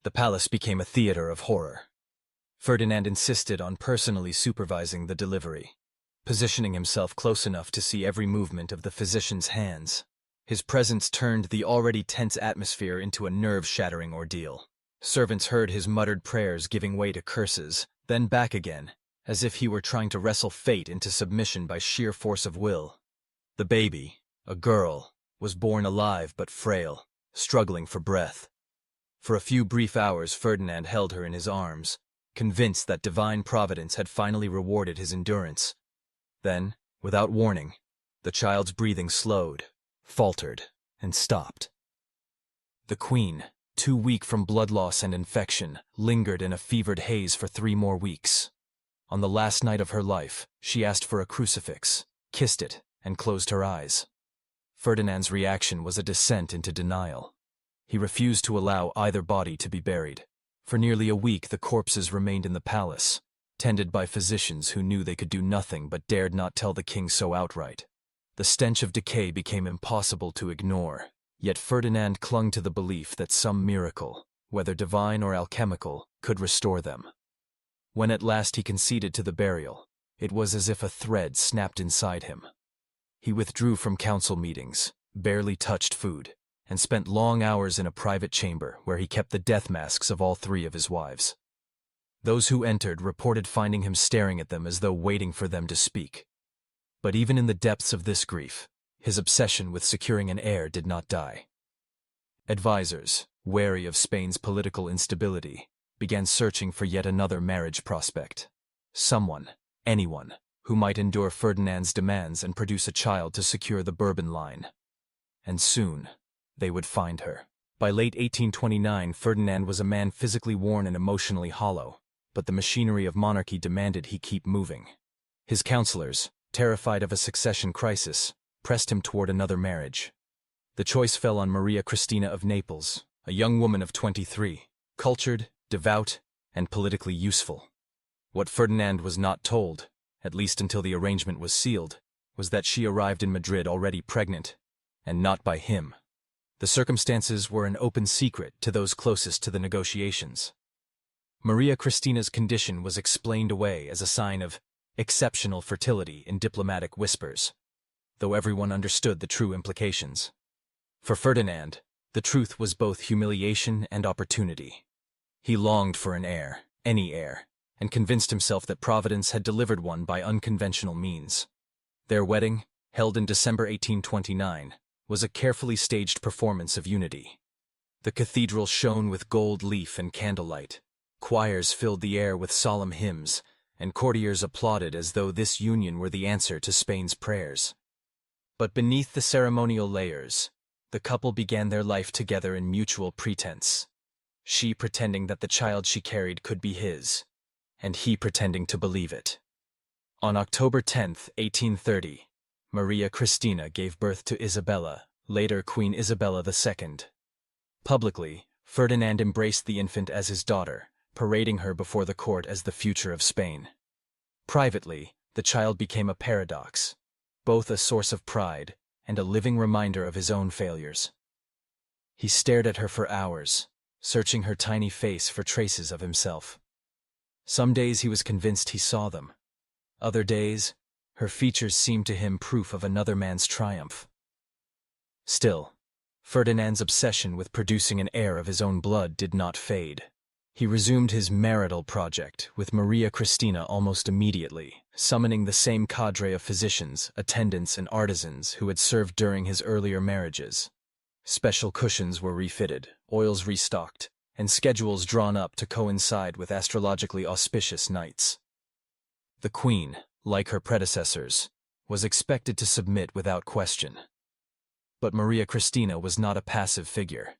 The palace became a theater of horror. Ferdinand insisted on personally supervising the delivery, positioning himself close enough to see every movement of the physician's hands. His presence turned the already tense atmosphere into a nerve-shattering ordeal. Servants heard his muttered prayers giving way to curses, then back again, as if he were trying to wrestle fate into submission by sheer force of will. The baby, a girl, was born alive but frail, struggling for breath. For a few brief hours, Ferdinand held her in his arms, convinced that divine providence had finally rewarded his endurance. Then, without warning, the child's breathing slowed, faltered, and stopped. The queen, too weak from blood loss and infection, lingered in a fevered haze for 3 more weeks. On the last night of her life, she asked for a crucifix, kissed it, and closed her eyes. Ferdinand's reaction was a descent into denial. He refused to allow either body to be buried. For nearly a week, the corpses remained in the palace, tended by physicians who knew they could do nothing but dared not tell the king so outright. The stench of decay became impossible to ignore, yet Ferdinand clung to the belief that some miracle, whether divine or alchemical, could restore them. When at last he conceded to the burial, it was as if a thread snapped inside him. He withdrew from council meetings, barely touched food, and spent long hours in a private chamber where he kept the death masks of all 3 of his wives. Those who entered reported finding him staring at them as though waiting for them to speak. But even in the depths of this grief, his obsession with securing an heir did not die. Advisors, wary of Spain's political instability, began searching for yet another marriage prospect. Someone, anyone, who might endure Ferdinand's demands and produce a child to secure the Bourbon line. And soon, they would find her. By late 1829, Ferdinand was a man physically worn and emotionally hollow, but the machinery of monarchy demanded he keep moving. His counselors, terrified of a succession crisis, pressed him toward another marriage. The choice fell on Maria Cristina of Naples, a young woman of 23, cultured, devout, and politically useful. What Ferdinand was not told, at least until the arrangement was sealed, was that she arrived in Madrid already pregnant, and not by him. The circumstances were an open secret to those closest to the negotiations. Maria Cristina's condition was explained away as a sign of exceptional fertility in diplomatic whispers, though everyone understood the true implications. For Ferdinand, the truth was both humiliation and opportunity. He longed for an heir, any heir, and convinced himself that Providence had delivered one by unconventional means. Their wedding, held in December 1829, was a carefully staged performance of unity. The cathedral shone with gold leaf and candlelight. Choirs filled the air with solemn hymns, and courtiers applauded as though this union were the answer to Spain's prayers. But beneath the ceremonial layers, the couple began their life together in mutual pretense. She pretending that the child she carried could be his, and he pretending to believe it. On October 10, 1830, Maria Cristina gave birth to Isabella, later Queen Isabella II. Publicly, Ferdinand embraced the infant as his daughter, parading her before the court as the future of Spain. Privately, the child became a paradox, both a source of pride and a living reminder of his own failures. He stared at her for hours, searching her tiny face for traces of himself. Some days he was convinced he saw them. Other days, her features seemed to him proof of another man's triumph. Still, Ferdinand's obsession with producing an heir of his own blood did not fade. He resumed his marital project with Maria Cristina almost immediately, summoning the same cadre of physicians, attendants, and artisans who had served during his earlier marriages. Special cushions were refitted, oils restocked, and schedules drawn up to coincide with astrologically auspicious nights. The queen, like her predecessors, was expected to submit without question. But Maria Cristina was not a passive figure.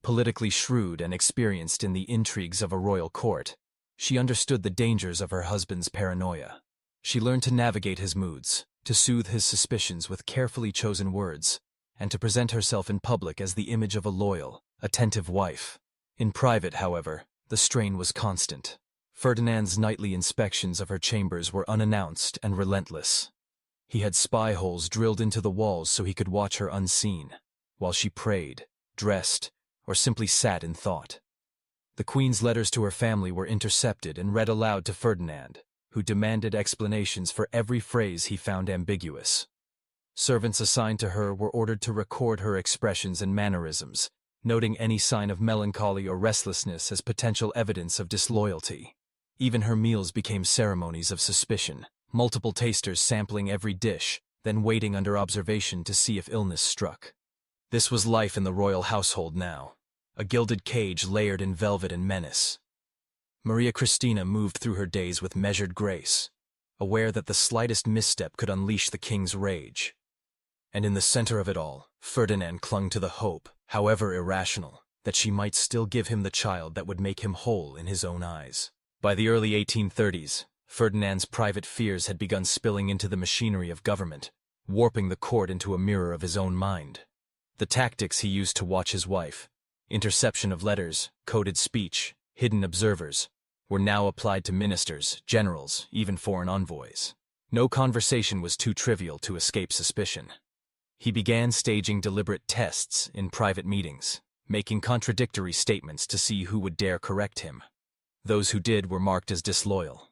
Politically shrewd and experienced in the intrigues of a royal court, she understood the dangers of her husband's paranoia. She learned to navigate his moods, to soothe his suspicions with carefully chosen words, and to present herself in public as the image of a loyal, attentive wife. In private, however, the strain was constant. Ferdinand's nightly inspections of her chambers were unannounced and relentless. He had spy holes drilled into the walls so he could watch her unseen, while she prayed, dressed, or simply sat in thought. The Queen's letters to her family were intercepted and read aloud to Ferdinand, who demanded explanations for every phrase he found ambiguous. Servants assigned to her were ordered to record her expressions and mannerisms, noting any sign of melancholy or restlessness as potential evidence of disloyalty. Even her meals became ceremonies of suspicion, multiple tasters sampling every dish, then waiting under observation to see if illness struck. This was life in the royal household now, a gilded cage layered in velvet and menace. Maria Cristina moved through her days with measured grace, aware that the slightest misstep could unleash the king's rage. And in the center of it all, Ferdinand clung to the hope, however irrational, that she might still give him the child that would make him whole in his own eyes. By the early 1830s, Ferdinand's private fears had begun spilling into the machinery of government, warping the court into a mirror of his own mind. The tactics he used to watch his wife, interception of letters, coded speech, hidden observers, were now applied to ministers, generals, even foreign envoys. No conversation was too trivial to escape suspicion. He began staging deliberate tests in private meetings, making contradictory statements to see who would dare correct him. Those who did were marked as disloyal.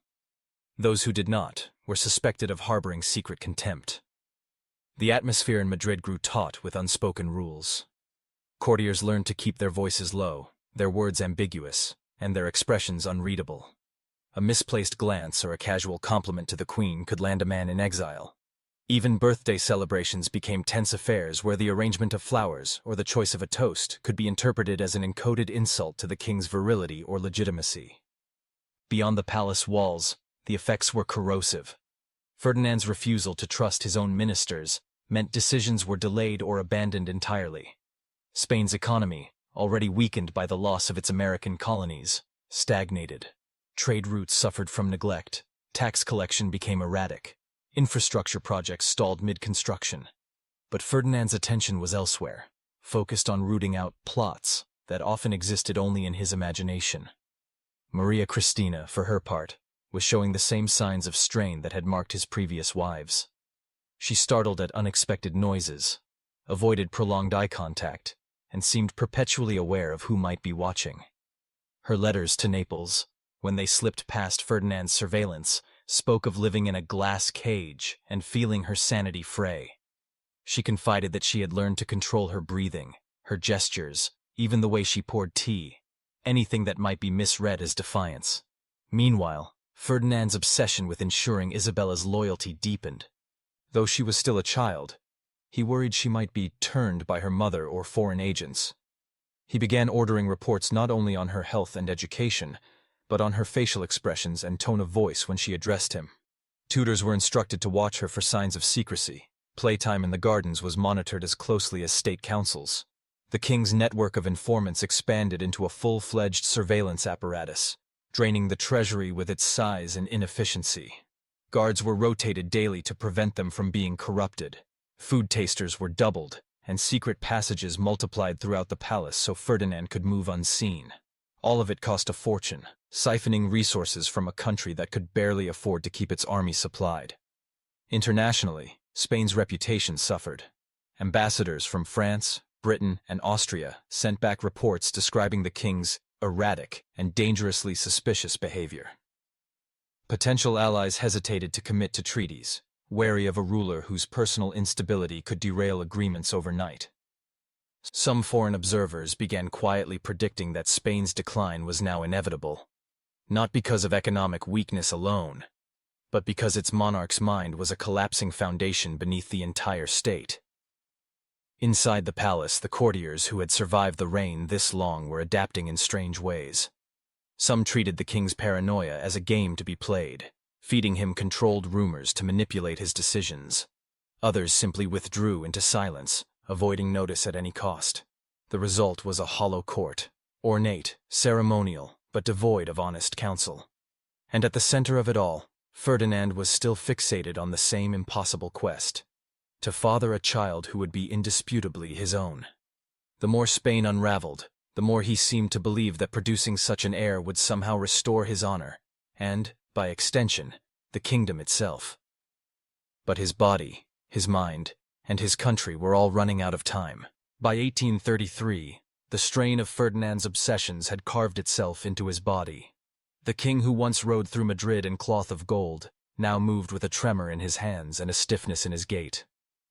Those who did not were suspected of harboring secret contempt. The atmosphere in Madrid grew taut with unspoken rules. Courtiers learned to keep their voices low, their words ambiguous, and their expressions unreadable. A misplaced glance or a casual compliment to the queen could land a man in exile. Even birthday celebrations became tense affairs where the arrangement of flowers or the choice of a toast could be interpreted as an encoded insult to the king's virility or legitimacy. Beyond the palace walls, the effects were corrosive. Ferdinand's refusal to trust his own ministers meant decisions were delayed or abandoned entirely. Spain's economy, already weakened by the loss of its American colonies, stagnated. Trade routes suffered from neglect, tax collection became erratic, infrastructure projects stalled mid-construction. But Ferdinand's attention was elsewhere, focused on rooting out plots that often existed only in his imagination. Maria Cristina, for her part, was showing the same signs of strain that had marked his previous wives. She startled at unexpected noises, avoided prolonged eye contact, and seemed perpetually aware of who might be watching. Her letters to Naples, when they slipped past Ferdinand's surveillance, spoke of living in a glass cage and feeling her sanity fray. She confided that she had learned to control her breathing, her gestures, even the way she poured tea, anything that might be misread as defiance. Meanwhile, Ferdinand's obsession with ensuring Isabella's loyalty deepened. Though she was still a child, he worried she might be turned by her mother or foreign agents. He began ordering reports not only on her health and education, but on her facial expressions and tone of voice when she addressed him. Tutors were instructed to watch her for signs of secrecy. Playtime in the gardens was monitored as closely as state councils. The king's network of informants expanded into a full-fledged surveillance apparatus, draining the treasury with its size and inefficiency. Guards were rotated daily to prevent them from being corrupted. Food tasters were doubled, and secret passages multiplied throughout the palace so Ferdinand could move unseen. All of it cost a fortune, siphoning resources from a country that could barely afford to keep its army supplied. Internationally, Spain's reputation suffered. Ambassadors from France, Britain, and Austria sent back reports describing the king's erratic and dangerously suspicious behavior. Potential allies hesitated to commit to treaties, wary of a ruler whose personal instability could derail agreements overnight. Some foreign observers began quietly predicting that Spain's decline was now inevitable, not because of economic weakness alone, but because its monarch's mind was a collapsing foundation beneath the entire state. Inside the palace, the courtiers who had survived the reign this long were adapting in strange ways. Some treated the king's paranoia as a game to be played, feeding him controlled rumors to manipulate his decisions. Others simply withdrew into silence, avoiding notice at any cost. The result was a hollow court, ornate, ceremonial, but devoid of honest counsel. And at the center of it all, Ferdinand was still fixated on the same impossible quest: to father a child who would be indisputably his own. The more Spain unraveled, the more he seemed to believe that producing such an heir would somehow restore his honor, and, by extension, the kingdom itself. But his body, his mind, and his country were all running out of time. By 1833, the strain of Ferdinand's obsessions had carved itself into his body. The king who once rode through Madrid in cloth of gold now moved with a tremor in his hands and a stiffness in his gait.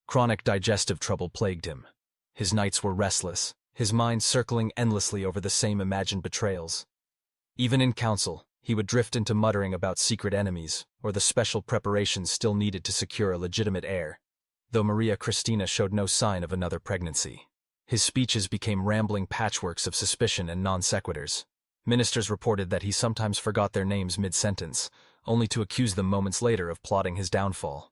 Chronic digestive trouble plagued him. His nights were restless, his mind circling endlessly over the same imagined betrayals. Even in council, he would drift into muttering about secret enemies or the special preparations still needed to secure a legitimate heir, though Maria Cristina showed no sign of another pregnancy. His speeches became rambling patchworks of suspicion and non sequiturs. Ministers reported that he sometimes forgot their names mid-sentence, only to accuse them moments later of plotting his downfall.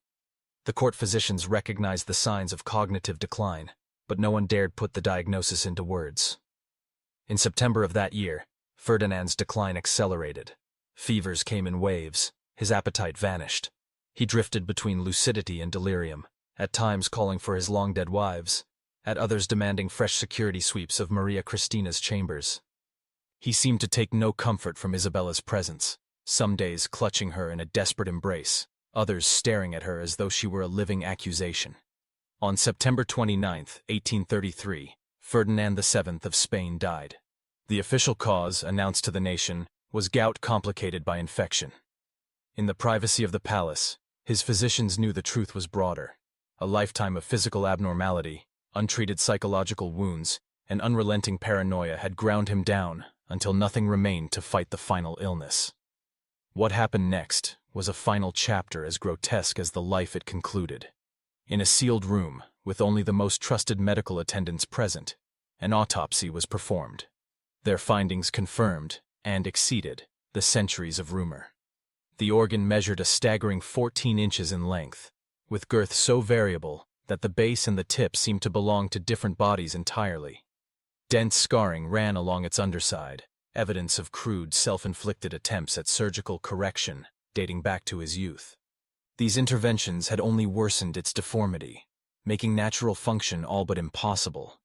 The court physicians recognized the signs of cognitive decline, but no one dared put the diagnosis into words. In September of that year, Ferdinand's decline accelerated. Fevers came in waves, his appetite vanished. He drifted between lucidity and delirium, at times calling for his long-dead wives, at others demanding fresh security sweeps of Maria Christina's chambers. He seemed to take no comfort from Isabella's presence, some days clutching her in a desperate embrace, others staring at her as though she were a living accusation. On September 29, 1833, Ferdinand VII of Spain died. The official cause, announced to the nation, was gout complicated by infection. In the privacy of the palace, his physicians knew the truth was broader. A lifetime of physical abnormality, untreated psychological wounds, and unrelenting paranoia had ground him down until nothing remained to fight the final illness. What happened next was a final chapter as grotesque as the life it concluded. In a sealed room, with only the most trusted medical attendants present, an autopsy was performed. Their findings confirmed, and exceeded, the centuries of rumor. The organ measured a staggering 14 inches in length, with girth so variable that the base and the tip seemed to belong to different bodies entirely. Dense scarring ran along its underside, evidence of crude, self-inflicted attempts at surgical correction dating back to his youth. These interventions had only worsened its deformity, making natural function all but impossible.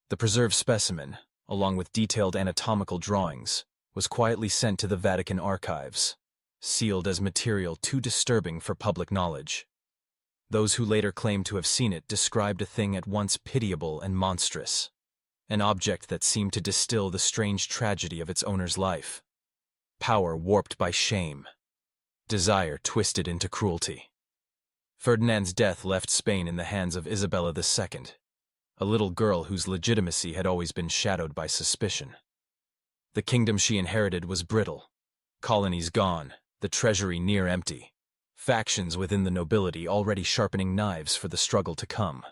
The preserved specimen, along with detailed anatomical drawings, was quietly sent to the Vatican archives, sealed as material too disturbing for public knowledge. Those who later claimed to have seen it described a thing at once pitiable and monstrous, an object that seemed to distill the strange tragedy of its owner's life. Power warped by shame, desire twisted into cruelty. Ferdinand's death left Spain in the hands of Isabella II, a little girl whose legitimacy had always been shadowed by suspicion. The kingdom she inherited was brittle, colonies gone, the treasury near empty, factions within the nobility already sharpening knives for the struggle to come.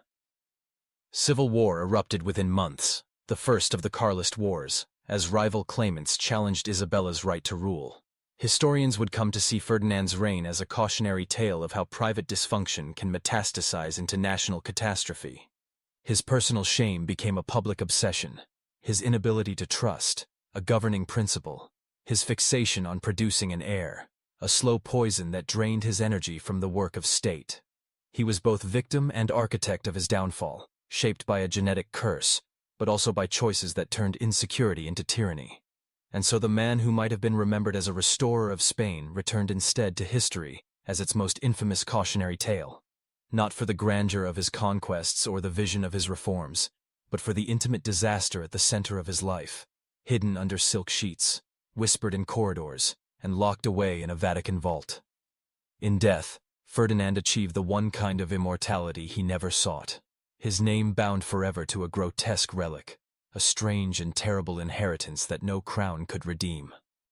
Civil war erupted within months, the first of the Carlist Wars, as rival claimants challenged Isabella's right to rule. Historians would come to see Ferdinand's reign as a cautionary tale of how private dysfunction can metastasize into national catastrophe. His personal shame became a public obsession, his inability to trust, a governing principle, his fixation on producing an heir, a slow poison that drained his energy from the work of state. He was both victim and architect of his downfall, shaped by a genetic curse, but also by choices that turned insecurity into tyranny. And so the man who might have been remembered as a restorer of Spain returned instead to history as its most infamous cautionary tale, not for the grandeur of his conquests or the vision of his reforms, but for the intimate disaster at the center of his life, hidden under silk sheets, whispered in corridors, and locked away in a Vatican vault. In death, Ferdinand achieved the one kind of immortality he never sought, his name bound forever to a grotesque relic, a strange and terrible inheritance that no crown could redeem.